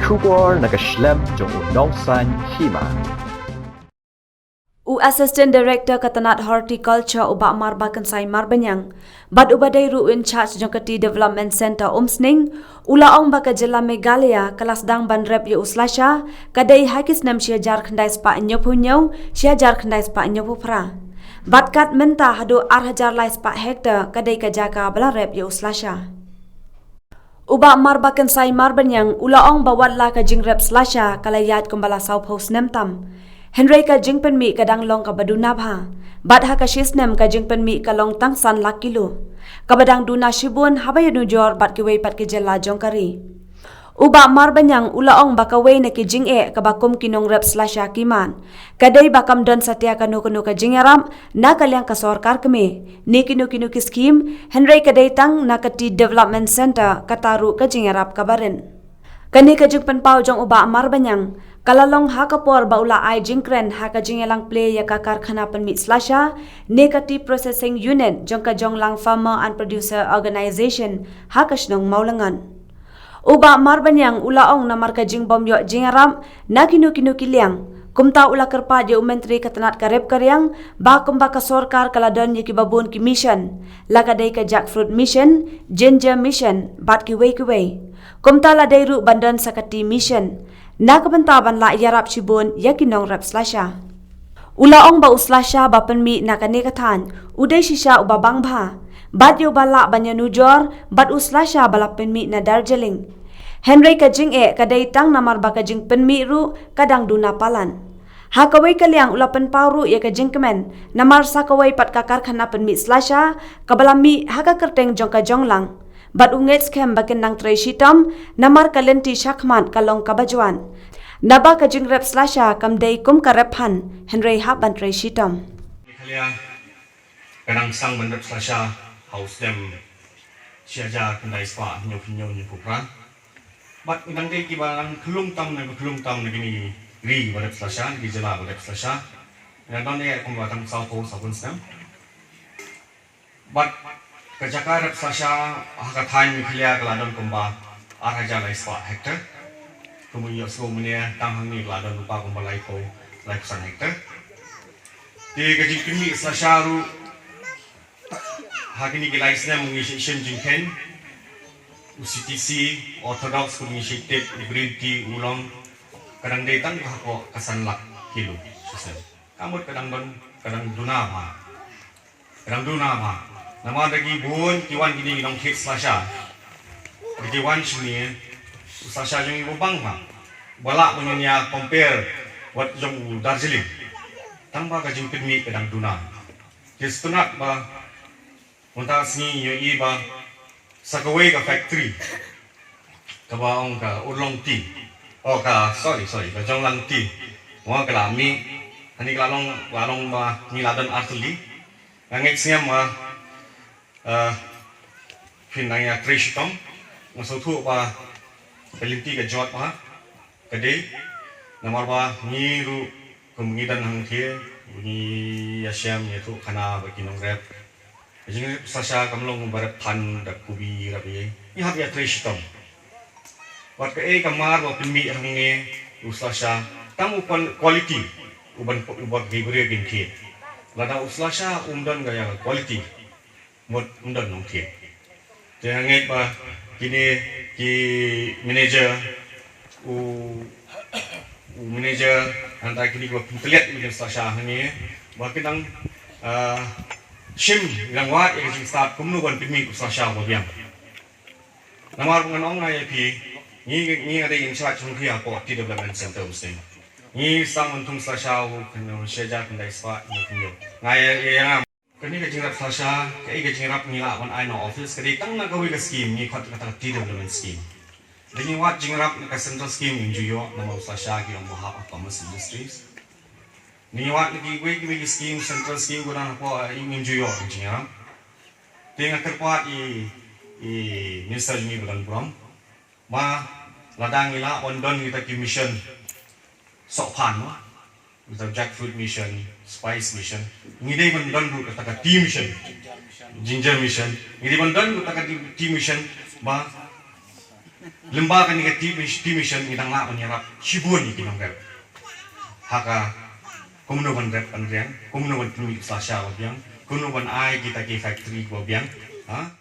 Shubor nagaslem jong udongsan hima. Assistant Director Katanat Horticulture Ubak Marbakan Sai Marbanyang Bad ubadai ru in charge Jongkati Development Center Umsning Ulaong baka jela Meghalaya Kalasdang Bandrep ye Uslasha Kadai Hakis Nam Syajar Khandai Spa Nyopunyo Syajar Khandai Spa Nyopupra Batkat menta hadu Arhajar Lai Spa Hektar Kadai Kajaka Balarep ye Uslasha Ubak Marbakan Sai Marbanyang Ulaong bawat la ka jingrep Slasha Kalayat kumbala South Post Nemtam Henry ka jingpen mi kadang long ka baduna bha bad ha ka shisnem ka jingpen mi ka long tang san lak kilo kabadang duna shibun habay nu jor bat ki wei pat ki jela jongkari uba marbanyang ulaong baka wei na ki jinge ka bakum kinong rep slasha kiman kadai bakam don satya kanu kanu ka jingaram na kalyang ka sarkar keme ni kinu kinu ki scheme Henry kadai tang na kati development center kataru ka jingarap kabarin kani ka jingpen pau jong uba marbanyang Kalalong hakapor baula ai jingkren haka jingelang play ya ka karkhana permit slasha nekati processing unit jongka jonglang farmer and producer organization haka shnong maulangan uba marbanyang ulaong na marka jingbom yo jingaram nakinu kinu kiliang kumta ula kerpa dia menteri katanat karep karyang ba kumba ka sorkar kaladon ye ki babun ki mission lakadai ka jackfruit mission ginger mission bat ki wei kumta la dairu bandan sakati mission Nakabentaban la yarap shibun yakinong rap slasha. Ulaong ba uslasha ba penmi nakanekatan uday shisha ubabang bha. Bad yo bala banyanujor bad uslasha bala penmi na Darjeeling. Henry kajing kadai tang namar ba kajing penmi ru kadang duna palan. Hakawai kaliang ulapan pauru ya kajing kemen namar sakawai pat kakar khana penmi slasha kabalami haka kerteng jongka jonglang. Bat unget skem bakin nang tray shitam namar kalenti shakman kalong kabajuan naba kajing rep slasha kamdei kum karephan Henry haban tray shitam Meghalaya kanang sang bandrep slasha house dem syaja kendai spa hinyo nyupupra bat nang dei kibalang kelung tam na gini ri bandrep slasha di jela bandrep slasha dan don ne kumbatang South Post sabun stem bat Kajakar slasha hakathai Meghalaya keladon kumba Arhajar Lai Spa hektar kemudian semuanya tanghang ni keladon lupa kumba laipo laikusan hektar di gajing kini slasha ru hakini gilaisnya mengisi jingken UCTC Orthodox Initiative Green Tea Ulong kadang datang hako kasan lak kilo kamu kadang duna ma nama dagi bun kiwan gini nong kit slasha dagi wan sini slasha jeng ibu bang ma balak punya compare wat jong Darjeeling tambah kajing pedmi kadang duna just tunat ba unta sini yo i ba sakaway ka factory kabaong ka ulong tea sorry ka jong lang tea mo kalami ani lalong ba ni ladan artli ngit siam ma pinangya trishtom masuk tu apa pelinti ke jawat mah kade namar ba niru kemudian hangke bunyi asyam yaitu kana bagi nongrep jadi sasha kamlong barat pan dak kubi rabi ni hab ya trishtom wat ke kamar wa pimi hangne uslasha tamu quality uban gibri ginki lada uslasha umdan gaya quality mod undan nong tie jangan ngait ba kini ki manager manager antara kini gua pintelit dengan slasha ni ba kinang shim yang wat yang start kumnu ban pimi slasha ba biang namar nganong ngai pi ni ada yang charge chung kia ko ti development center mesti ni sang untung slasha kan syaja kendai spa ni ngai yang kini kejingrap slasha kei kejingrap nila wan aino office kedi tang na gawi ka scheme ni khat kata ti development scheme dini wat jingrap ka central scheme injuyo nama slasha ki on behalf of commerce industries ni wat ki wi scheme central scheme guna ko injuyo jingrap tinga kerpat i minister ni bulan prom ma ladang nila ondon kita ki mission sok pan with the jackfruit mission, spice mission. Ngidai mandon bu kata tea mission, ginger mission. Ngidai mandon bu kata tea mission ba lembaga negatif dimission ngidang la menyerap shibun ni kinong rep haka komunoban rep anrian komunoban timi sasha wabiang komunoban ai kita ke factory wabiang ha